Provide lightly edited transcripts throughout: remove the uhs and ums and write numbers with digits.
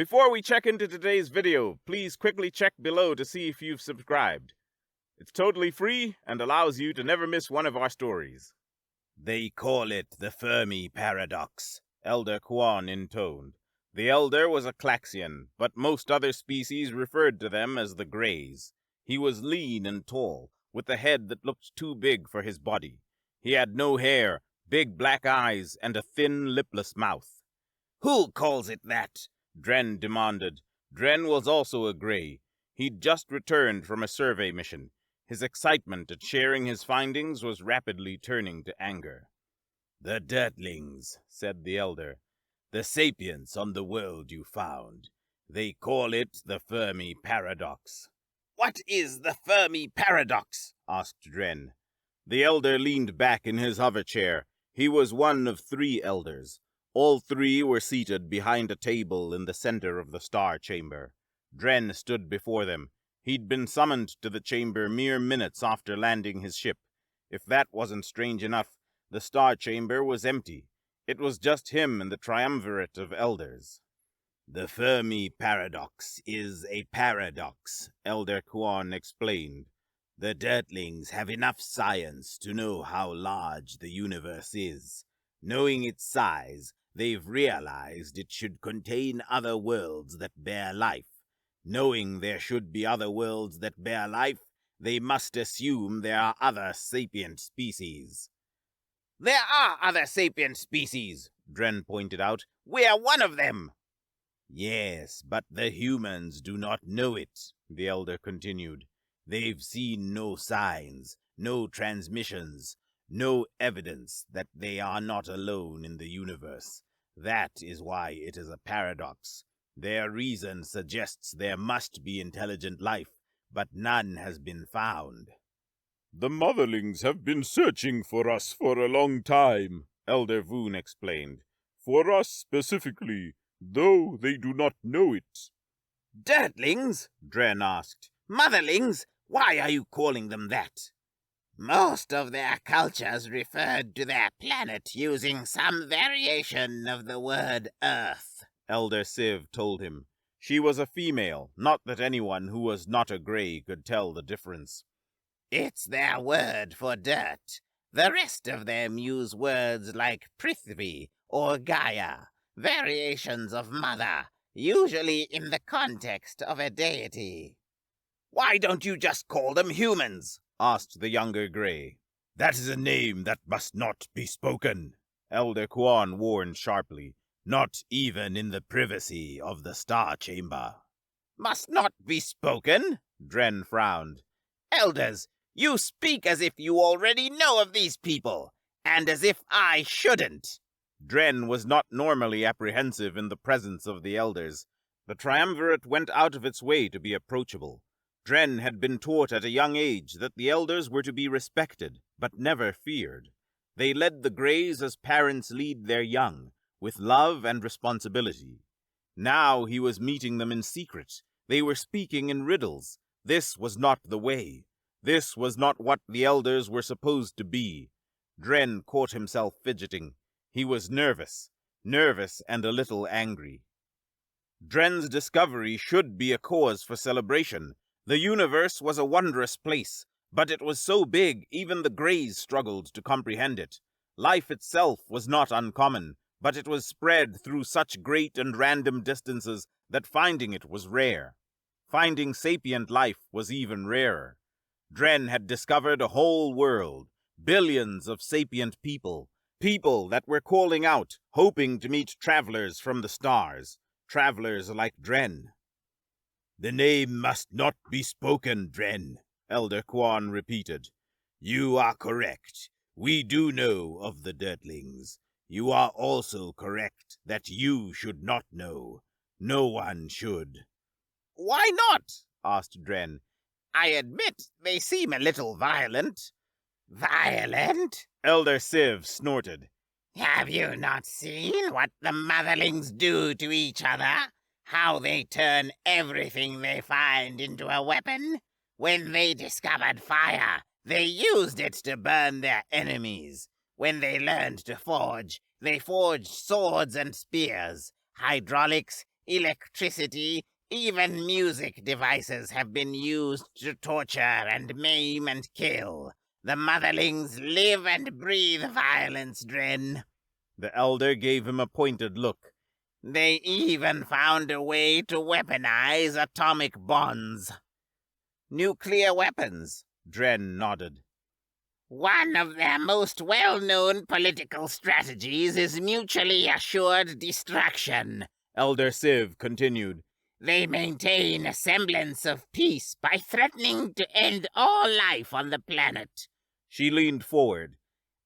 Before we check into today's video, please quickly check below to see if you've subscribed. It's totally free and allows you to never miss one of our stories. They call it the Fermi paradox, Elder Kwan intoned. The elder was a Klaxian, but most other species referred to them as the Greys. He was lean and tall, with a head that looked too big for his body. He had no hair, big black eyes, and a thin, lipless mouth. "Who calls it that?" Dren demanded. Dren was also a Grey. He'd just returned from a survey mission. His excitement at sharing his findings was rapidly turning to anger. "The Dirtlings," said the elder. "The sapients on the world you found. They call it the Fermi paradox." "What is the Fermi paradox?" asked Dren. The elder leaned back in his hover chair. He was one of 3 elders. All 3 were seated behind a table in the center of the star chamber. Dren stood before them. He'd been summoned to the chamber mere minutes after landing his ship. If that wasn't strange enough, the star chamber was empty. It was just him and the triumvirate of elders. "The Fermi paradox is a paradox," Elder Kwan explained. "The Dirtlings have enough science to know how large the universe is. Knowing its size, they've realized it should contain other worlds that bear life. Knowing there should be other worlds that bear life, they must assume there are other sapient species." "There are other sapient species," Dren pointed out. "We're one of them." "Yes, but the humans do not know it," the elder continued. "They've seen no signs, no transmissions, no evidence that they are not alone in the universe. That is why it is a paradox. Their reason suggests there must be intelligent life, but none has been found." "The motherlings have been searching for us for a long time," Elder Voon explained. "For us specifically, though they do not know it." "Dirtlings?" Dren asked. "Motherlings? Why are you calling them that?" "Most of their cultures referred to their planet using some variation of the word Earth," Elder Civ told him. She was a female, not that anyone who was not a Grey could tell the difference. "It's their word for dirt. The rest of them use words like Prithvi or Gaia, variations of mother, usually in the context of a deity." "Why don't you just call them humans?" asked the younger Grey. "That is a name that must not be spoken," Elder Kwan warned sharply. "Not even in the privacy of the star chamber." "Must not be spoken?" Dren frowned. "Elders, you speak as if you already know of these people, and as if I shouldn't." Dren was not normally apprehensive in the presence of the elders. The triumvirate went out of its way to be approachable. Dren had been taught at a young age that the elders were to be respected, but never feared. They led the Greys as parents lead their young, with love and responsibility. Now he was meeting them in secret. They were speaking in riddles. This was not the way. This was not what the elders were supposed to be. Dren caught himself fidgeting. He was nervous and a little angry. Dren's discovery should be a cause for celebration. The universe was a wondrous place, but it was so big even the Greys struggled to comprehend it. Life itself was not uncommon, but it was spread through such great and random distances that finding it was rare. Finding sapient life was even rarer. Dren had discovered a whole world, billions of sapient people that were calling out, hoping to meet travelers from the stars, travelers like Dren. "The name must not be spoken, Dren," Elder Kwan repeated. "You are correct. We do know of the Dirtlings. You are also correct that you should not know. No one should." "Why not?" asked Dren. "I admit they seem a little violent." "Violent?" Elder Civ snorted. "Have you not seen what the motherlings do to each other? How they turn everything they find into a weapon? When they discovered fire, they used it to burn their enemies. When they learned to forge, they forged swords and spears. Hydraulics, electricity, even music devices have been used to torture and maim and kill. The motherlings live and breathe violence, Dren. The elder gave him a pointed look. They even found a way to weaponize atomic bonds. Nuclear weapons, Dren nodded. One of their most well-known political strategies is mutually assured destruction, Elder Civ continued. They maintain a semblance of peace by threatening to end all life on the planet. She leaned forward.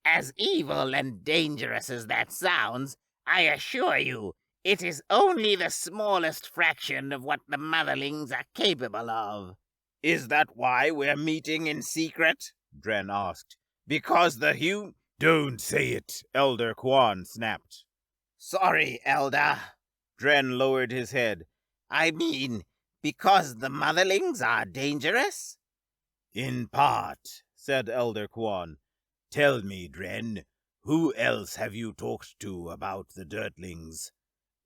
As evil and dangerous as that sounds, I assure you, it is only the smallest fraction of what the motherlings are capable of. Is that why we're meeting in secret? Dren asked. Because the Don't say it, Elder Quan snapped. Sorry, Elder. Dren lowered his head. I mean, because the motherlings are dangerous? In part, said Elder Quan. Tell me, Dren, who else have you talked to about the Dirtlings?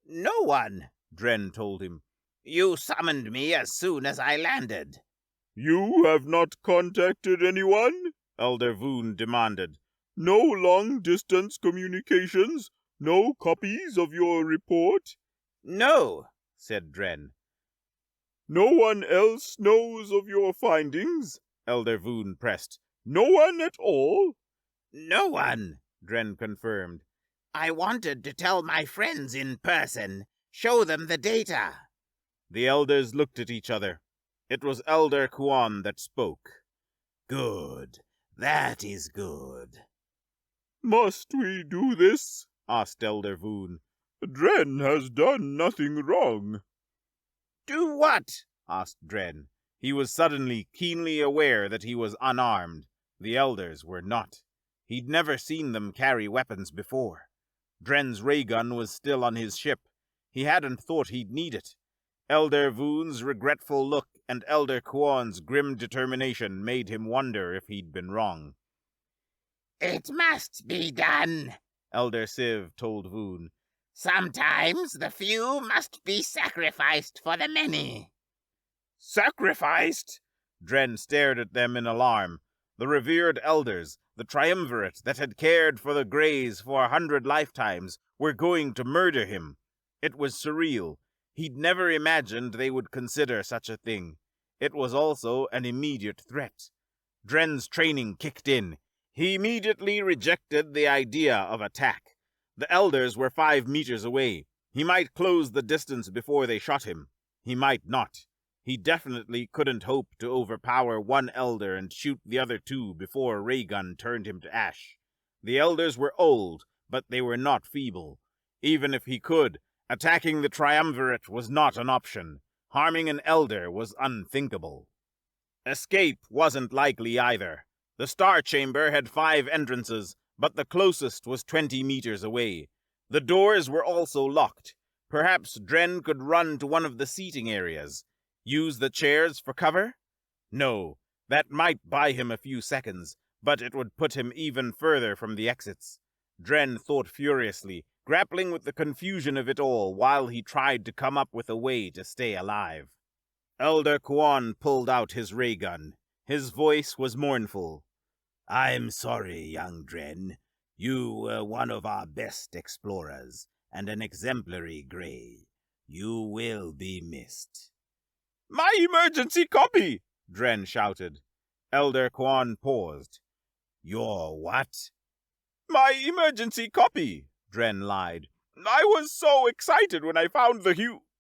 No one, Dren told him. You summoned me as soon as I landed. You have not contacted anyone? Elder Voon demanded. No long-distance communications? No copies of your report? No, said Dren. No one else knows of your findings? Elder Voon pressed. No one at all? No one, Dren confirmed. I wanted to tell my friends in person, show them the data. The elders looked at each other. It was Elder Quan that spoke. Good. That is good. Must we do this? Asked Elder Voon. Dren has done nothing wrong. Do what? Asked Dren. He was suddenly keenly aware that he was unarmed. The elders were not. He'd never seen them carry weapons before. Dren's ray gun was still on his ship. He hadn't thought he'd need it. Elder Voon's regretful look and Elder Quan's grim determination made him wonder if he'd been wrong. It must be done, Elder Civ told Voon. Sometimes the few must be sacrificed for the many. Sacrificed? Dren stared at them in alarm. The revered elders, the triumvirate that had cared for the Greys for 100 lifetimes, were going to murder him. It was surreal. He'd never imagined they would consider such a thing. It was also an immediate threat. Dren's training kicked in. He immediately rejected the idea of attack. The elders were 5 meters away. He might close the distance before they shot him. He might not. He definitely couldn't hope to overpower one elder and shoot the other 2 before a ray gun turned him to ash. The elders were old, but they were not feeble. Even if he could, attacking the triumvirate was not an option. Harming an elder was unthinkable. Escape wasn't likely either. The star chamber had 5 entrances, but the closest was 20 meters away. The doors were also locked. Perhaps Dren could run to one of the seating areas. Use the chairs for cover? No, that might buy him a few seconds, but it would put him even further from the exits. Dren thought furiously, grappling with the confusion of it all while he tried to come up with a way to stay alive. Elder Quan pulled out his ray gun. His voice was mournful. I'm sorry, young Dren. You were one of our best explorers, and an exemplary Grey. You will be missed. My emergency copy! Dren shouted. Elder Quan paused. Your what? My emergency copy, Dren lied. I was so excited when I found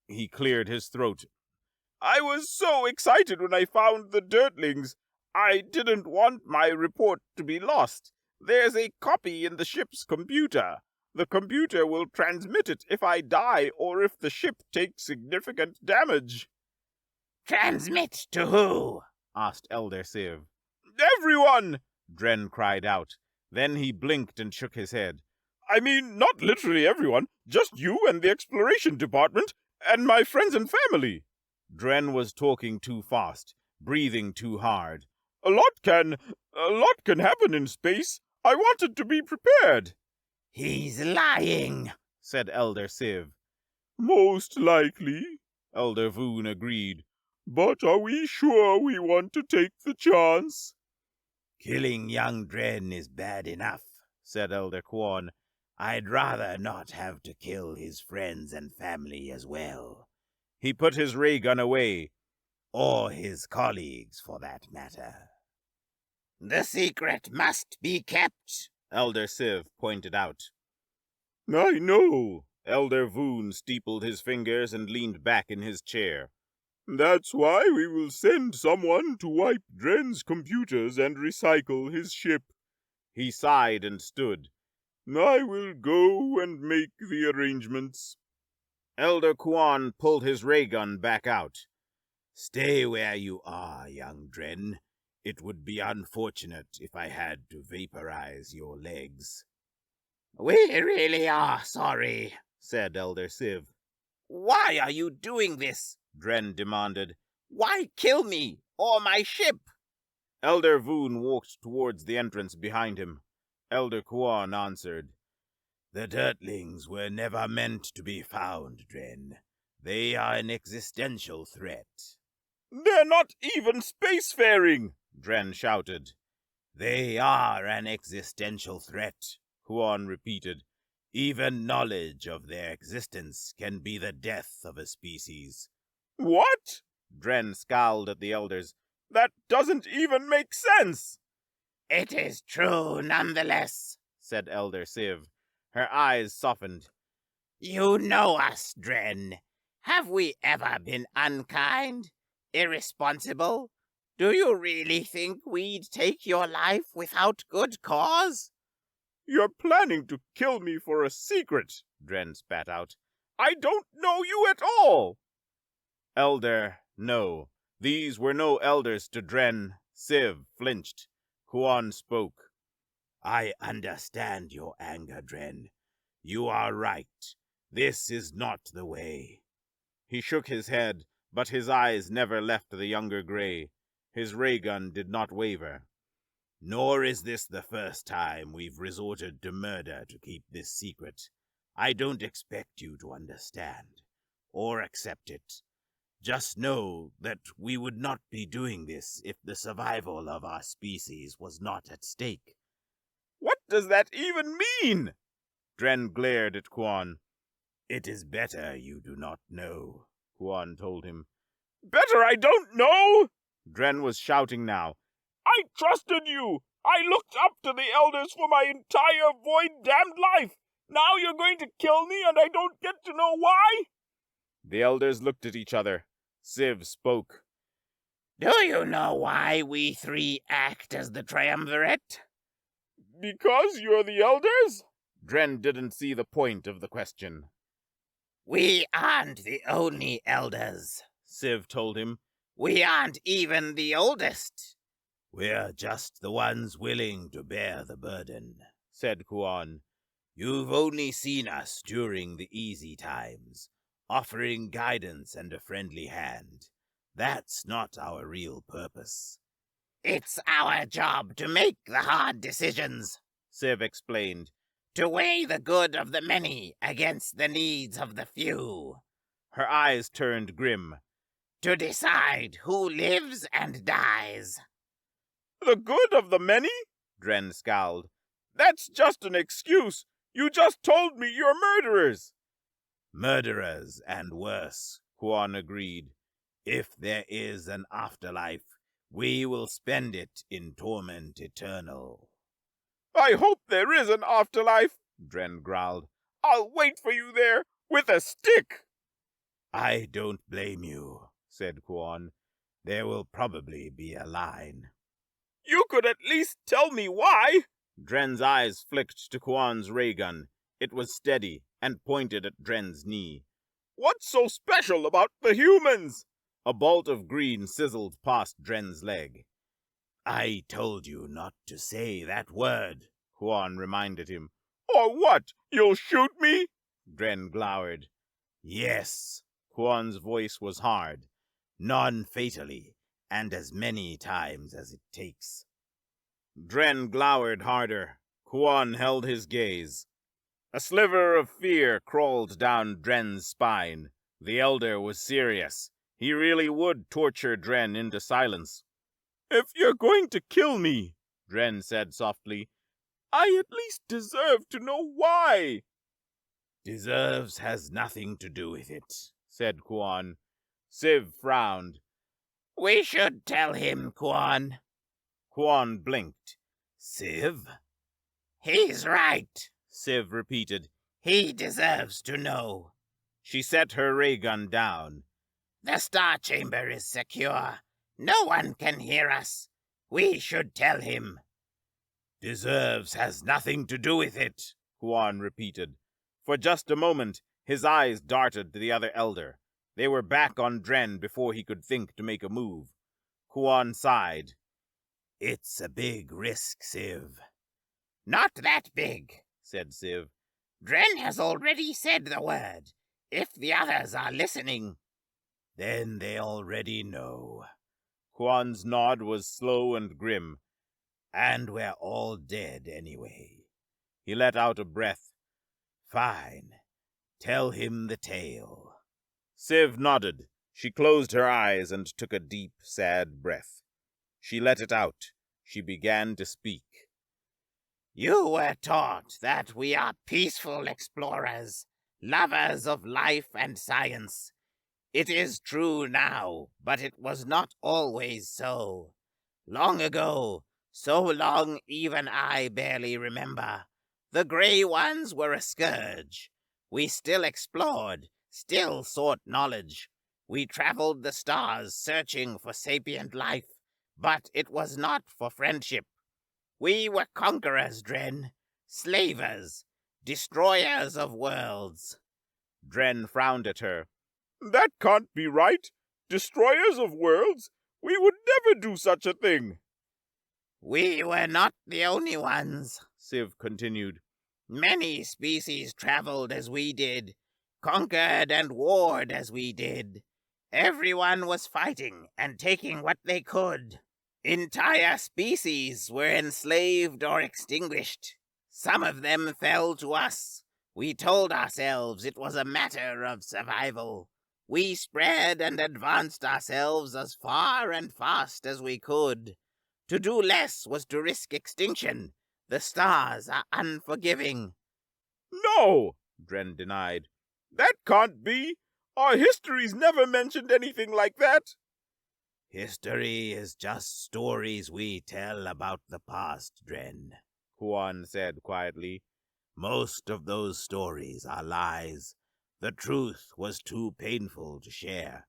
He cleared his throat. I was so excited when I found the Dirtlings. I didn't want my report to be lost. There's a copy in the ship's computer. The computer will transmit it if I die or if the ship takes significant damage. Transmit to who? Asked Elder Civ. Everyone! Dren cried out. Then he blinked and shook his head. I mean, not literally everyone, just you and the exploration department, and my friends and family. Dren was talking too fast, breathing too hard. A lot can happen in space. I wanted to be prepared. He's lying, said Elder Civ. Most likely, Elder Voon agreed. But are we sure we want to take the chance? Killing young Dren is bad enough, said Elder Quan. I'd rather not have to kill his friends and family as well. He put his ray gun away. Or his colleagues, for that matter. The secret must be kept, Elder Civ pointed out. I know. Elder Voon steepled his fingers and leaned back in his chair. That's why we will send someone to wipe Dren's computers and recycle his ship. He sighed and stood. I will go and make the arrangements. Elder Quan pulled his ray gun back out. Stay where you are, young Dren. It would be unfortunate if I had to vaporize your legs. We really are sorry, said Elder Civ. Why are you doing this? Dren demanded. Why kill me or my ship? Elder Voon walked towards the entrance behind him. Elder Quan answered. The Dirtlings were never meant to be found, Dren. They are an existential threat. They're not even spacefaring, Dren shouted. They are an existential threat, Quan repeated. Even knowledge of their existence can be the death of a species. What? Dren scowled at the elders. That doesn't even make sense. It is true nonetheless, said Elder Civ. Her eyes softened. You know us, Dren. Have we ever been unkind? Irresponsible? Do you really think we'd take your life without good cause? You're planning to kill me for a secret, Dren spat out. I don't know you at all. Elder, no. These were no elders to Dren. Civ flinched. Quan spoke. I understand your anger, Dren. You are right. This is not the way. He shook his head, but his eyes never left the younger gray. His ray gun did not waver. Nor is this the first time we've resorted to murder to keep this secret. I don't expect you to understand, or accept it. Just know that we would not be doing this if the survival of our species was not at stake. What does that even mean? Dren glared at Quan. It is better you do not know, Quan told him. Better I don't know? Dren was shouting now. I trusted you! I looked up to the elders for my entire void-damned life! Now you're going to kill me and I don't get to know why? The elders looked at each other. Civ spoke. Do you know why we three act as the triumvirate? Because you're the elders? Dren didn't see the point of the question. We aren't the only elders, Civ told him. We aren't even the oldest. We're just the ones willing to bear the burden, said Quan. You've only seen us during the easy times, offering guidance and a friendly hand. That's not our real purpose. It's our job to make the hard decisions, Civ explained. To weigh the good of the many against the needs of the few. Her eyes turned grim. To decide who lives and dies. The good of the many? Dren scowled. That's just an excuse. You just told me you're murderers. Murderers and worse, Quan agreed. If there is an afterlife, we will spend it in torment eternal. I hope there is an afterlife, Dren growled. I'll wait for you there with a stick. I don't blame you, said Quan. There will probably be a line. You could at least tell me why. Dren's eyes flicked to Quan's ray gun. It was steady and pointed at Dren's knee. What's so special about the humans? A bolt of green sizzled past Dren's leg. I told you not to say that word, Quan reminded him. Or what? You'll shoot me? Dren glowered. Yes. Quan's voice was hard. Non-fatally, and as many times as it takes. Dren glowered harder. Quan held his gaze. A sliver of fear crawled down Dren's spine. The elder was serious. He really would torture Dren into silence. "If you're going to kill me," Dren said softly, "I at least deserve to know why." Deserves has nothing to do with it, said Kuan. Siv frowned. We should tell him, Kuan. Kuan blinked. Siv? He's right, Siv repeated. He deserves to know. She set her ray gun down. The star chamber is secure. No one can hear us. We should tell him. Deserves has nothing to do with it, Kuan repeated. For just a moment, his eyes darted to the other elder. They were back on Dren before he could think to make a move. Kuan sighed. It's a big risk, Siv. Not that big, said Siv. Dren has already said the word. If the others are listening, then they already know. Kuan's nod was slow and grim. And we're all dead anyway. He let out a breath. Fine. Tell him the tale. Siv nodded. She closed her eyes and took a deep, sad breath. She let it out. She began to speak. You were taught that we are peaceful explorers, lovers of life and science. It is true now, but it was not always so. Long ago, so long even I barely remember, the Grey Ones were a scourge. We still explored, still sought knowledge. We traveled the stars searching for sapient life, but it was not for friendship. We were conquerors, Dren, slavers, destroyers of worlds. Dren frowned at her. That can't be right. Destroyers of worlds? We would never do such a thing. We were not the only ones, Siv continued. Many species traveled as we did, conquered and warred as we did. Everyone was fighting and taking what they could. Entire species were enslaved or extinguished. Some of them fell to us. We told ourselves it was a matter of survival. We spread and advanced ourselves as far and fast as we could. To do less was to risk extinction. The stars are unforgiving. No, Dren denied. That can't be. Our histories never mentioned anything like that. History is just stories we tell about the past, Dren, Kuan said quietly. Most of those stories are lies. The truth was too painful to share.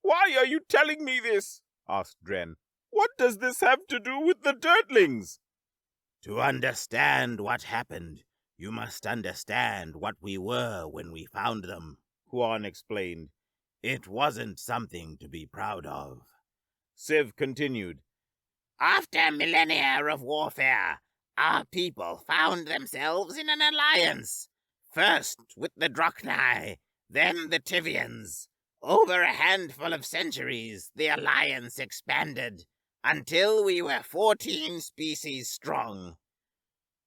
Why are you telling me this? Asked Dren. What does this have to do with the Dirtlings? To understand what happened, you must understand what we were when we found them, Kuan explained. It wasn't something to be proud of. Siv continued. After millennia of warfare, our people found themselves in an alliance. First with the Drachnai, then the Tivians. Over a handful of centuries, the alliance expanded, until we were 14 species strong.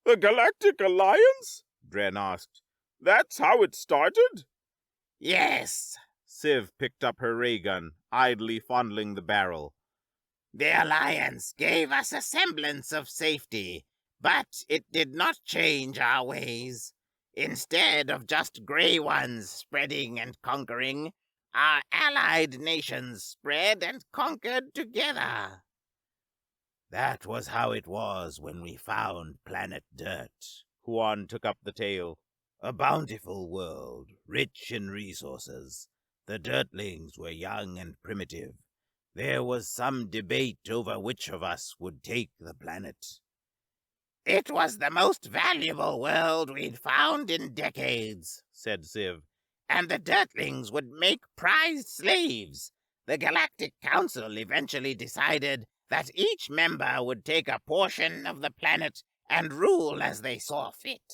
The Galactic Alliance? Dren asked. That's how it started? Yes. Siv picked up her ray gun, idly fondling the barrel. The Alliance gave us a semblance of safety, but it did not change our ways. Instead of just Grey Ones spreading and conquering, our allied nations spread and conquered together. That was how it was when we found planet Dirt. Kuan took up the tale. A bountiful world, rich in resources. The Dirtlings were young and primitive. There was some debate over which of us would take the planet. It was the most valuable world we'd found in decades, said Siv. And the Dirtlings would make prized slaves. The Galactic Council eventually decided that each member would take a portion of the planet and rule as they saw fit.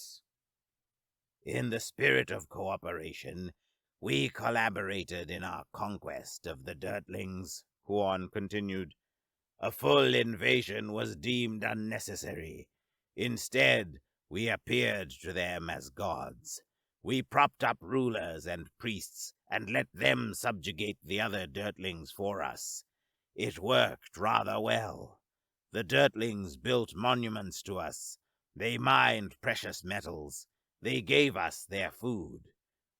In the spirit of cooperation, we collaborated in our conquest of the Dirtlings, Kuan continued. A full invasion was deemed unnecessary. Instead, We appeared to them as gods. We propped up rulers and priests and let them subjugate the other dirtlings for us. It worked rather well. The dirtlings built monuments to us. They mined precious metals. They gave us their food.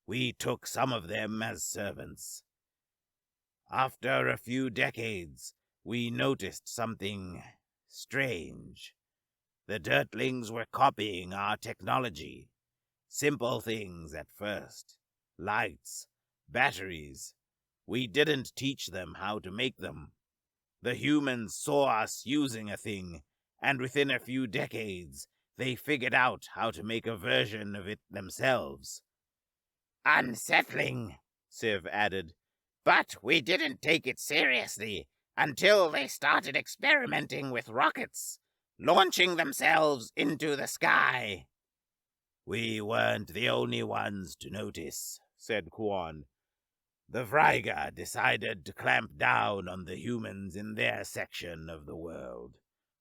We took some of them as servants. After a few decades, we noticed something strange. The dirtlings were copying our technology. Simple things at first. Lights, batteries. We didn't teach them how to make them. The humans saw us using a thing, and within a few decades, they figured out how to make a version of it themselves. Unsettling, Civ added. but we didn't take it seriously until they started experimenting with rockets, launching themselves into the sky. We weren't the only ones to notice, said Kuan. The Vryga decided to clamp down on the humans in their section of the world.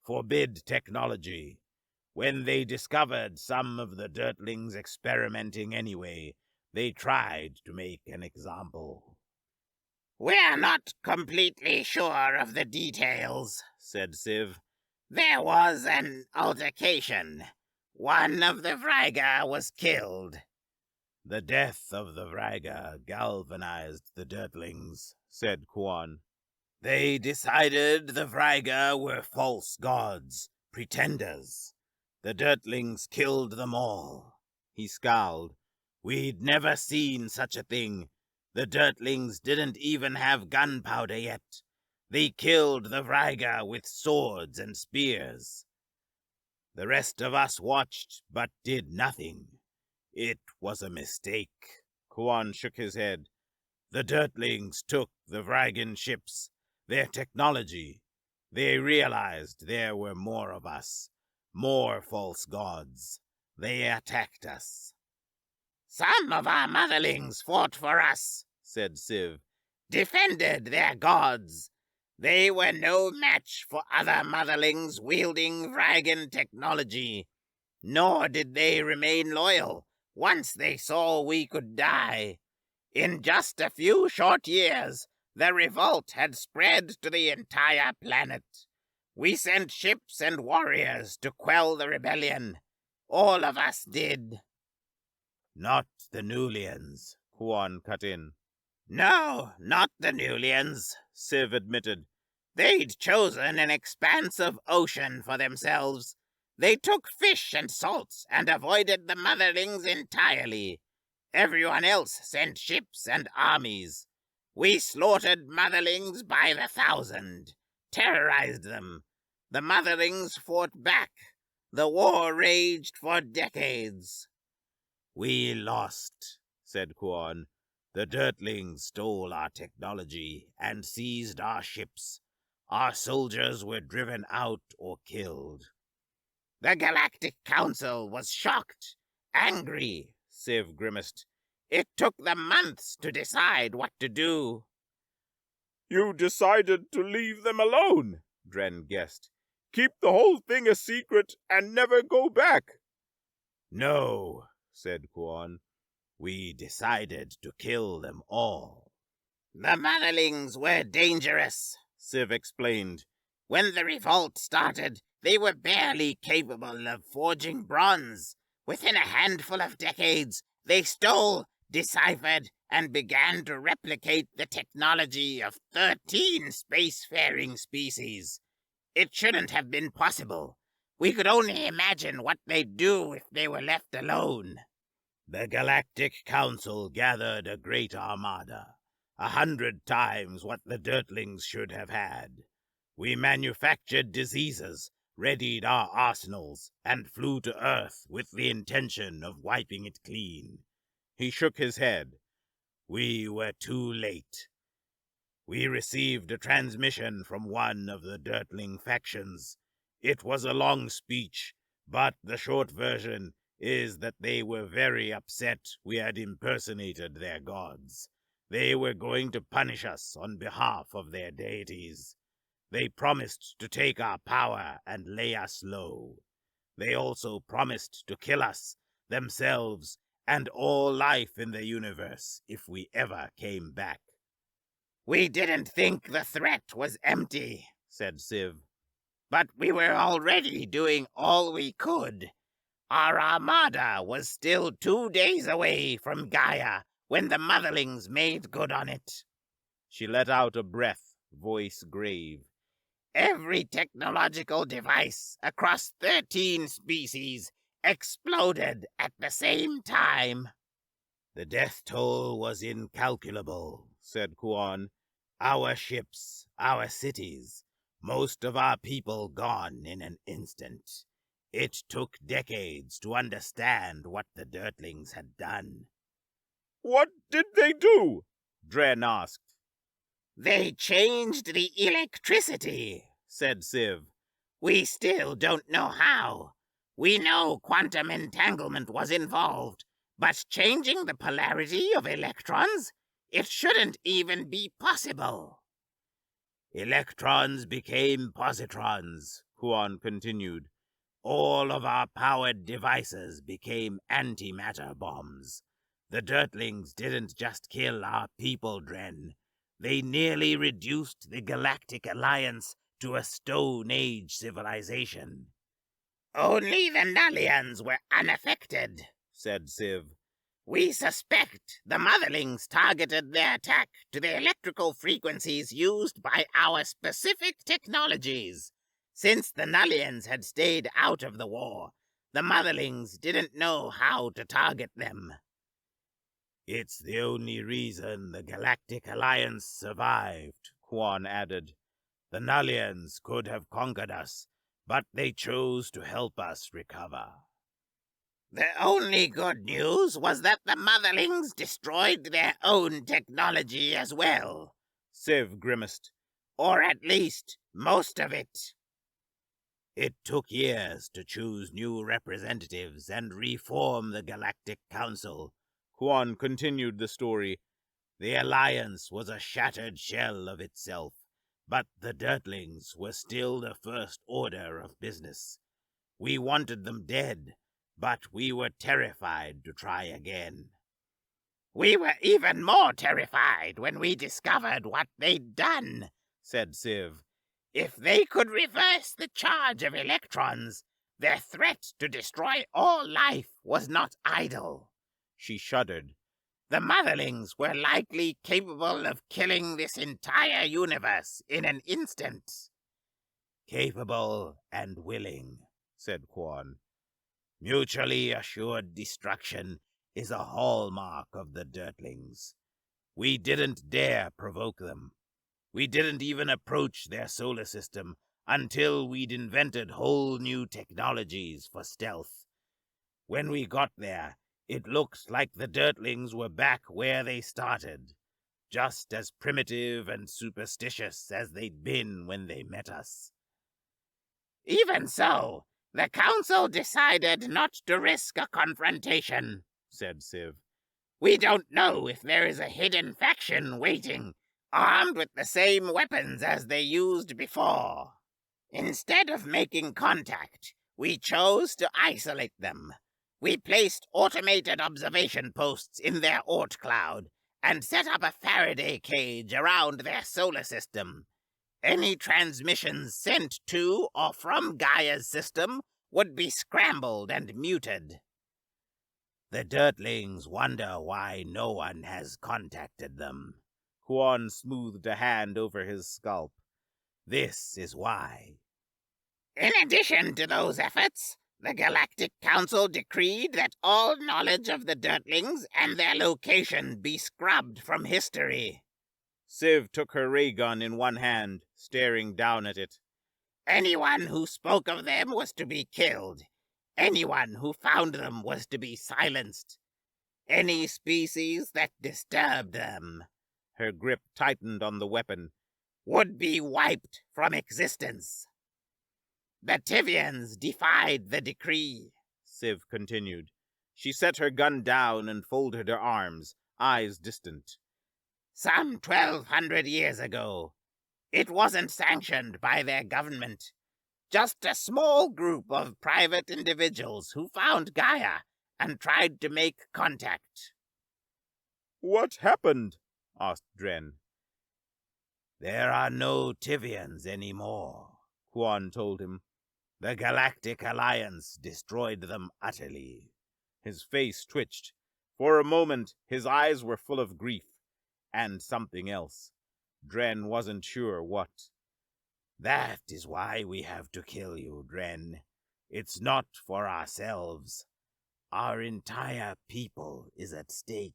Forbid technology. When they discovered some of the dirtlings experimenting anyway, they tried to make an example. We're not completely sure of the details, said Civ. There was an altercation. One of the Vryga was killed. The death of the Vryga galvanized the dirtlings, said Kuan. They decided the Vryga were false gods, pretenders. The dirtlings killed them all. He scowled. We'd never seen such a thing. The dirtlings didn't even have gunpowder yet. They killed the Vryga with swords and spears. The rest of us watched, but did nothing. It was a mistake. Kuan shook his head. The dirtlings took the Vrygan ships, their technology. They realized there were more of us, more false gods. They attacked us. Some of our motherlings fought for us, said Civ. Defended their gods. They were no match for other motherlings wielding Vrygan technology, nor did they remain loyal once they saw we could die. In just a few short years, the revolt had spread to the entire planet. We sent ships and warriors to quell the rebellion. All of us did. Not the Nulians, Kuan cut in. No, not the Nulians, Civ admitted. They'd chosen an expanse of ocean for themselves. They took fish and salts and avoided the motherlings entirely. Everyone else sent ships and armies. We slaughtered motherlings by the thousand, terrorized them. The motherlings fought back. The war raged for decades. We lost, said Kuan. The dirtlings stole our technology and seized our ships. Our soldiers were driven out or killed. The Galactic Council was shocked, angry, Civ grimaced. It took them months to decide what to do. You decided to leave them alone, Dren guessed. Keep the whole thing a secret and never go back. No, said Kuan. We decided to kill them all. The motherlings were dangerous, Civ explained. When the revolt started, they were barely capable of forging bronze. Within a handful of decades, they stole, deciphered, and began to replicate the technology of 13 spacefaring species. It shouldn't have been possible. We could only imagine what they'd do if they were left alone. The Galactic Council gathered a great armada, 100 times what the dirtlings should have had. We manufactured diseases, readied our arsenals, and flew to Earth with the intention of wiping it clean. He shook his head. We were too late. We received a transmission from one of the dirtling factions. It was a long speech, but the short version is that they were very upset we had impersonated their gods. They were going to punish us on behalf of their deities. They promised to take our power and lay us low. They also promised to kill us, themselves, and all life in the universe if we ever came back. We didn't think the threat was empty, said Civ. but we were already doing all we could. Our armada was still 2 days away from Gaia when the motherlings made good on it. She let out a breath, voice grave. Every technological device across 13 species exploded at the same time. The death toll was incalculable, said Kuan. Our ships, our cities, most of our people gone in an instant. It took decades to understand what the Dirtlings had done. What did they do? Dren asked. They changed the electricity, said Civ. We still don't know how. We know quantum entanglement was involved, but changing the polarity of electrons? It shouldn't even be possible. Electrons became positrons, Kuan continued. All of our powered devices became antimatter bombs. The Dirtlings didn't just kill our people, Dren. They nearly reduced the Galactic Alliance to a Stone Age civilization. Only the Nullians were unaffected, said Civ. We suspect the Motherlings targeted their attack to the electrical frequencies used by our specific technologies. Since the Nullians had stayed out of the war, the Motherlings didn't know how to target them. It's the only reason the Galactic Alliance survived, Kuan added. The Nullians could have conquered us, but they chose to help us recover. The only good news was that the Motherlings destroyed their own technology as well, Civ grimaced. Or at least most of it. It took years to choose new representatives and reform the Galactic Council. Kuan continued the story. The Alliance was a shattered shell of itself, but the Dirtlings were still the first order of business. We wanted them dead, but we were terrified to try again. We were even more terrified when we discovered what they'd done, said Civ. If they could reverse the charge of electrons, their threat to destroy all life was not idle. She shuddered. The Motherlings were likely capable of killing this entire universe in an instant. Capable and willing, said Kuan. Mutually assured destruction is a hallmark of the Dirtlings. We didn't dare provoke them. We didn't even approach their solar system until we'd invented whole new technologies for stealth. When we got there, it looked like the Dirtlings were back where they started, just as primitive and superstitious as they'd been when they met us. Even so, the Council decided not to risk a confrontation, said Civ. We don't know if there is a hidden faction waiting, armed with the same weapons as they used before. Instead of making contact, we chose to isolate them. We placed automated observation posts in their Oort cloud and set up a Faraday cage around their solar system. Any transmissions sent to or from Gaia's system would be scrambled and muted. The Dirtlings wonder why no one has contacted them. Kuan smoothed a hand over his scalp. This is why. In addition to those efforts, the Galactic Council decreed that all knowledge of the Dirtlings and their location be scrubbed from history. Civ took her ray gun in one hand, staring down at it. Anyone who spoke of them was to be killed. Anyone who found them was to be silenced. Any species that disturbed them, her grip tightened on the weapon, would be wiped from existence. The Tivians defied the decree, Civ continued. She set her gun down and folded her arms, eyes distant. Some 1,200 years ago. It wasn't sanctioned by their government. Just a small group of private individuals who found Gaia and tried to make contact. What happened? Asked Dren. There are no Tivians anymore, Quan told him. The Galactic Alliance destroyed them utterly. His face twitched. For a moment, his eyes were full of grief, and something else. Dren wasn't sure what. That is why we have to kill you, Dren. It's not for ourselves. Our entire people is at stake.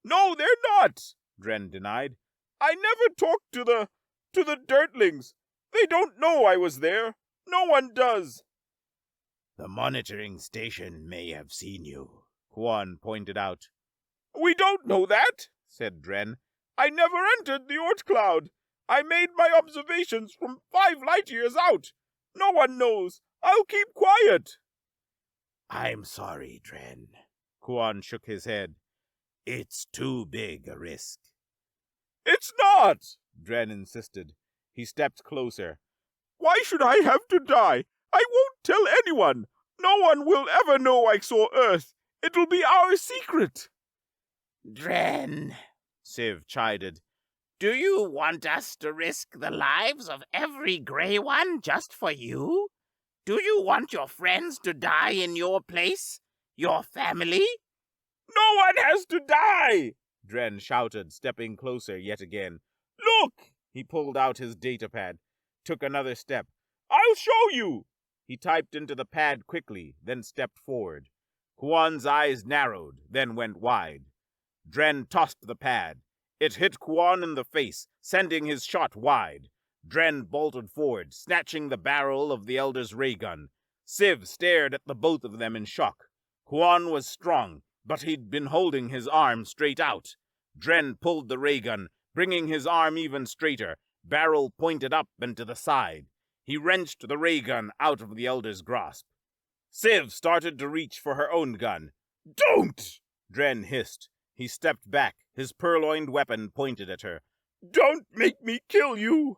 No, they're not, Dren denied. I never talked to the Dirtlings. They don't know I was there. No one does. The monitoring station may have seen you, Quan pointed out. We don't know that, said Dren. I never entered the Oort cloud. I made my observations from 5 light years out. No one knows. I'll keep quiet. I'm sorry, Dren. Quan shook his head. It's too big a risk. It's not, Dren insisted. He stepped closer. Why should I have to die? I won't tell anyone. No one will ever know I saw Earth. It'll be our secret. Dren, Civ chided, do you want us to risk the lives of every Grey One just for you? Do you want your friends to die in your place? Your family? No one has to die! Dren shouted, stepping closer yet again. Look! He pulled out his datapad, took another step. I'll show you! He typed into the pad quickly, then stepped forward. Quan's eyes narrowed, then went wide. Dren tossed the pad. It hit Quan in the face, sending his shot wide. Dren bolted forward, snatching the barrel of the Elder's ray gun. Civ stared at the both of them in shock. Quan was strong, but he'd been holding his arm straight out. Dren pulled the ray gun, bringing his arm even straighter, barrel pointed up and to the side. He wrenched the ray gun out of the Elder's grasp. Civ started to reach for her own gun. Don't! Dren hissed. He stepped back, his purloined weapon pointed at her. Don't make me kill you!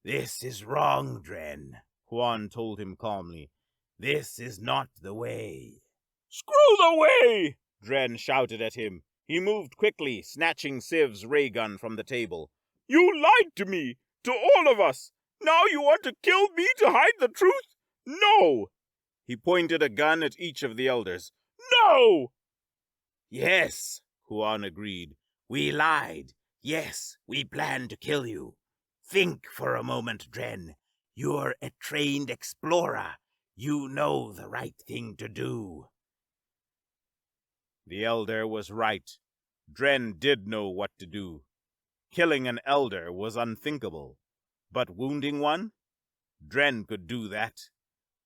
This is wrong, Dren, Quan told him calmly. This is not the way. Screw the way! Dren shouted at him. He moved quickly, snatching Civ's ray gun from the table. You lied to me, to all of us. Now you want to kill me to hide the truth? No! He pointed a gun at each of the elders. No! Yes, Quan agreed. We lied. Yes, we planned to kill you. Think for a moment, Dren. You're a trained explorer. You know the right thing to do. The elder was right. Dren did know what to do. Killing an elder was unthinkable. But wounding one? Dren could do that.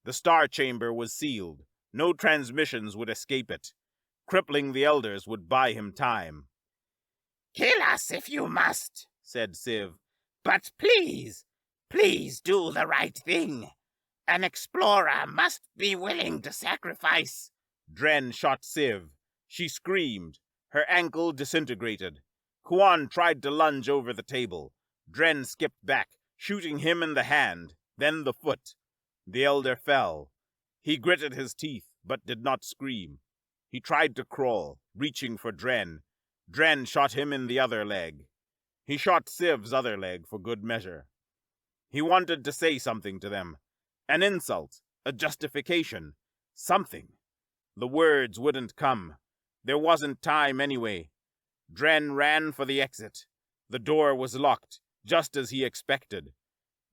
The star chamber was sealed. No transmissions would escape it. Crippling the elders would buy him time. Kill us if you must, said Civ. But please, please do the right thing. An explorer must be willing to sacrifice. Dren shot Civ. She screamed. Her ankle disintegrated. Quan tried to lunge over the table. Dren skipped back, shooting him in the hand, then the foot. The elder fell. He gritted his teeth, but did not scream. He tried to crawl, reaching for Dren. Dren shot him in the other leg. He shot Civ's other leg for good measure. He wanted to say something to them. An insult, a justification, something. The words wouldn't come. There wasn't time anyway. Dren ran for the exit. The door was locked, just as he expected.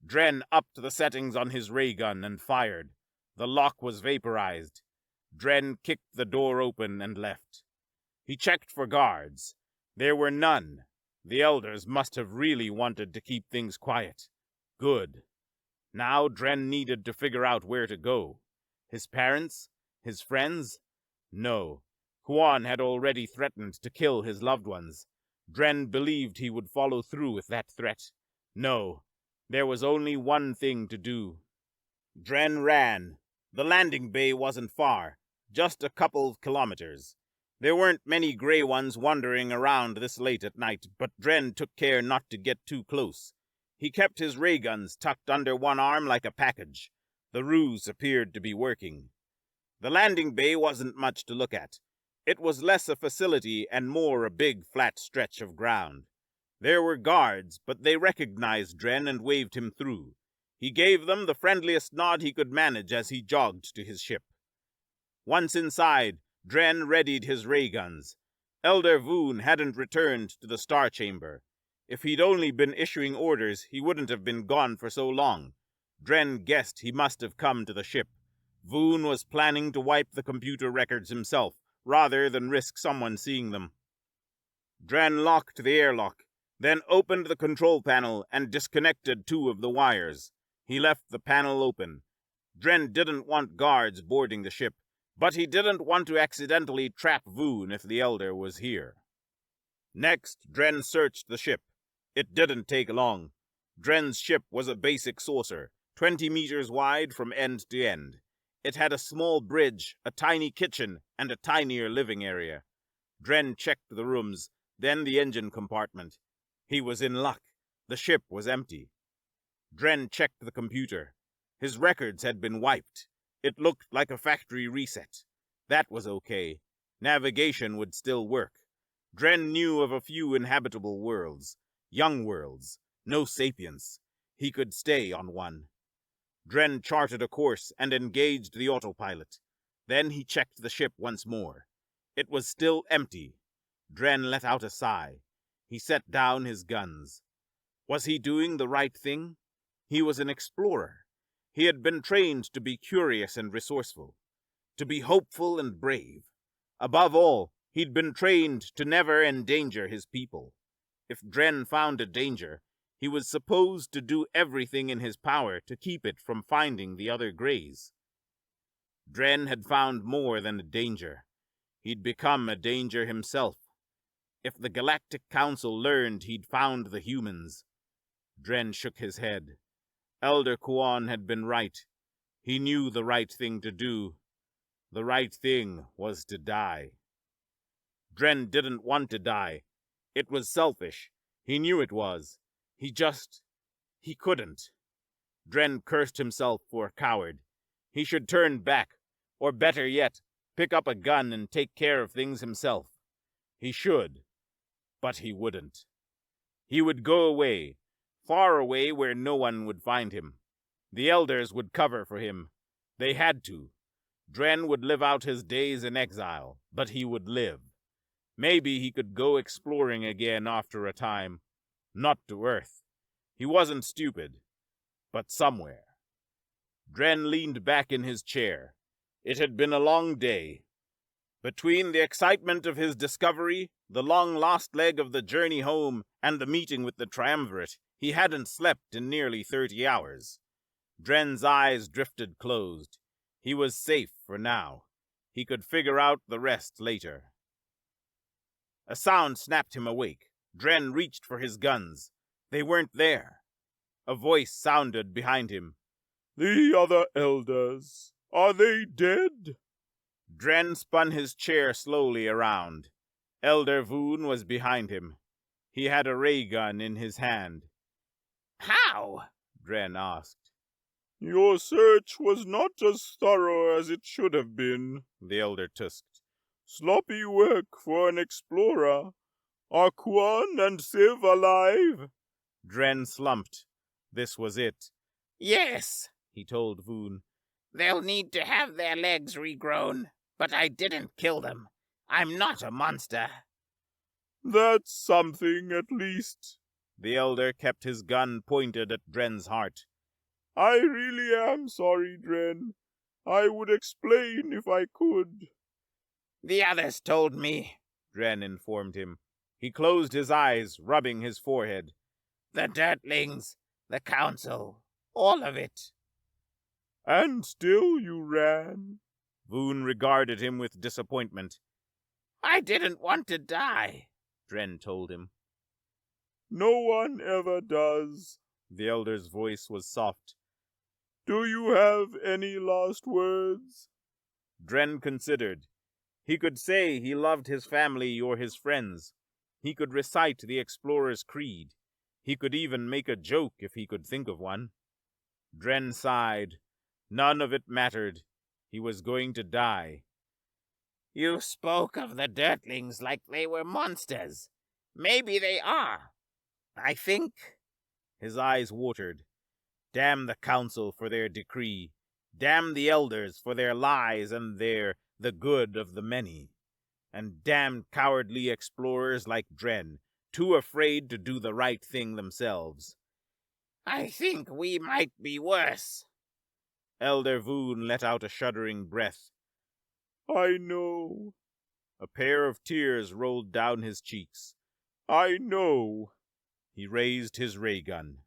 Dren upped the settings on his ray gun and fired. The lock was vaporized. Dren kicked the door open and left. He checked for guards. There were none. The elders must have really wanted to keep things quiet. Good. Now Dren needed to figure out where to go. His parents? His friends? No. Quan had already threatened to kill his loved ones. Dren believed he would follow through with that threat. No. There was only one thing to do. Dren ran. The landing bay wasn't far, just a couple of kilometers. There weren't many Grey Ones wandering around this late at night, but Dren took care not to get too close. He kept his ray guns tucked under one arm like a package. The ruse appeared to be working. The landing bay wasn't much to look at. It was less a facility and more a big flat stretch of ground. There were guards, but they recognized Dren and waved him through. He gave them the friendliest nod he could manage as he jogged to his ship. Once inside, Dren readied his ray guns. Elder Voon hadn't returned to the Star Chamber. If he'd only been issuing orders, he wouldn't have been gone for so long. Dren guessed he must have come to the ship. Voon was planning to wipe the computer records himself, rather than risk someone seeing them. Dren locked the airlock, then opened the control panel and disconnected 2 of the wires. He left the panel open. Dren didn't want guards boarding the ship, but he didn't want to accidentally trap Voon if the Elder was here. Next, Dren searched the ship. It didn't take long. Dren's ship was a basic saucer, 20 meters wide from end to end. It had a small bridge, a tiny kitchen, and a tinier living area. Dren checked the rooms, then the engine compartment. He was in luck. The ship was empty. Dren checked the computer. His records had been wiped. It looked like a factory reset. That was okay. Navigation would still work. Dren knew of a few inhabitable worlds. Young worlds. No sapience. He could stay on one. Dren charted a course and engaged the autopilot. Then he checked the ship once more. It was still empty. Dren let out a sigh. He set down his guns. Was he doing the right thing? He was an explorer. He had been trained to be curious and resourceful, to be hopeful and brave. Above all, he'd been trained to never endanger his people. If Dren found a danger, he was supposed to do everything in his power to keep it from finding the other Greys. Dren had found more than a danger. He'd become a danger himself. If the Galactic Council learned he'd found the humans... Dren shook his head. Elder Kuan had been right. He knew the right thing to do. The right thing was to die. Dren didn't want to die. It was selfish. He knew it was. He couldn't. Dren cursed himself for a coward. He should turn back, or better yet, pick up a gun and take care of things himself. He should, but he wouldn't. He would go away, far away where no one would find him. The elders would cover for him. They had to. Dren would live out his days in exile, but he would live. Maybe he could go exploring again after a time. Not to Earth. He wasn't stupid, but somewhere. Dren leaned back in his chair. It had been a long day. Between the excitement of his discovery, the long-lost leg of the journey home, and the meeting with the triumvirate, he hadn't slept in nearly 30 hours. Dren's eyes drifted closed. He was safe for now. He could figure out the rest later. A sound snapped him awake. Dren reached for his guns. They weren't there. A voice sounded behind him. "The other elders, are they dead?" Dren spun his chair slowly around. Elder Voon was behind him. He had a ray gun in his hand. How? Dren asked. "Your search was not as thorough as it should have been," the elder tusked. "Sloppy work for an explorer. Are Kuan and Siv alive?" Dren slumped. This was it. Yes, he told Voon. They'll need to have their legs regrown, but I didn't kill them. I'm not a monster. "That's something, at least." The elder kept his gun pointed at Dren's heart. "I really am sorry, Dren. I would explain if I could." The others told me, Dren informed him. He closed his eyes, rubbing his forehead. The Dirtlings, the Council, all of it. "And still you ran?" Voon regarded him with disappointment. I didn't want to die, Dren told him. "No one ever does." The elder's voice was soft. "Do you have any last words?" Dren considered. He could say he loved his family or his friends. He could recite the explorer's creed. He could even make a joke if he could think of one. Dren sighed. None of it mattered. He was going to die. You spoke of the dirtlings like they were monsters. Maybe they are. I think... His eyes watered. Damn the council for their decree. Damn the elders for their lies and the good of the many. And damn cowardly explorers like Dren, too afraid to do the right thing themselves. I think we might be worse. Elder Voon let out a shuddering breath. I know. A pair of tears rolled down his cheeks. I know. He raised his ray gun.